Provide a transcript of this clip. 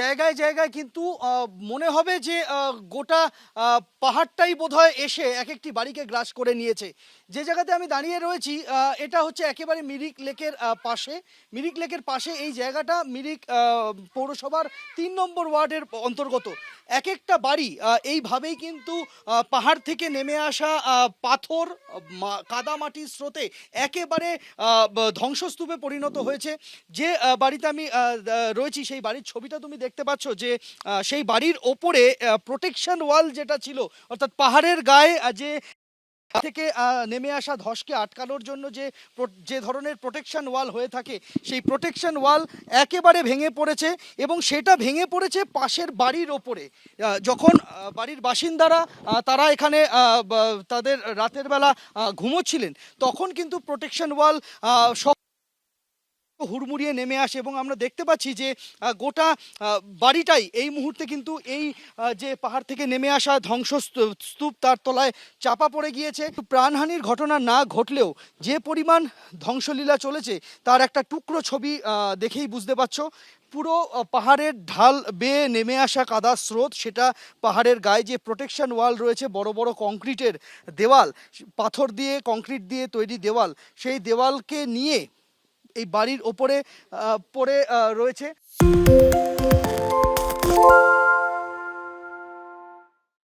জায়গায় জায়গায় কিন্তু মনে হবে যে গোটা পাহাড়টাই বোধহয় এসে এক একটি বাড়িকে গ্রাস করে নিয়েছে। যে জায়গাতে আমি দাঁড়িয়ে রয়েছি এটা হচ্ছে একেবারে মিরিক লেকের পাশে। মিরিক লেকের পাশে এই জায়গাটা মিরিক পৌরসভার ৩ নম্বর ওয়ার্ডের অন্তর্গত। এক একটা বাড়ি এইভাবেই কিন্তু পাহাড় থেকে নেমে আসা পাথর, কাদামাটির স্রোতে একেবারে ধ্বংসস্তূপে পরিণত হয়েছে। যে বাড়িতে আমি রয়েছি সেই বাড়ির ছবিটা তুমি দেখতে পাচ্ছ যে সেই বাড়ির ওপরে প্রোটেকশন ওয়াল যেটা ছিল, অর্থাৎ পাহাড়ের গায়ে যে থেকে নেমে আসা ধসকে আটকানোর জন্য যে ধরনের প্রোটেকশন ওয়াল হয়ে থাকে, সেই প্রোটেকশন ওয়াল একেবারে ভেঙে পড়েছে এবং সেটা ভেঙে পড়েছে পাশের বাড়ির ওপরে। যখন বাড়ির বাসিন্দারা তারা এখানে তাদের রাতের বেলা ঘুমোচ্ছিলেন, তখন কিন্তু প্রোটেকশন ওয়াল হুড়মুড়িয়ে নেমে আসে এবং আমরা দেখতে পাচ্ছি যে গোটা বাড়িটাই এই মুহূর্তে কিন্তু এই যে পাহাড় থেকে নেমে আসা ধ্বংসস্তূপ তার তলায় চাপা পড়ে গিয়েছে। প্রাণহানির ঘটনা না ঘটলেও যে পরিমাণ ধ্বংসলীলা চলেছে তার একটা টুকরো ছবি দেখেই বুঝতে পারছো। পুরো পাহাড়ের ঢাল বেয়ে নেমে আসা কাদার স্রোত, সেটা পাহাড়ের গায়ে যে প্রোটেকশন ওয়াল রয়েছে, বড় বড় কংক্রিটের দেওয়াল, পাথর দিয়ে কংক্রিট দিয়ে তৈরি দেওয়াল, সেই দেওয়ালকে নিয়ে এই বাড়ির ওপরে পড়ে রয়েছে।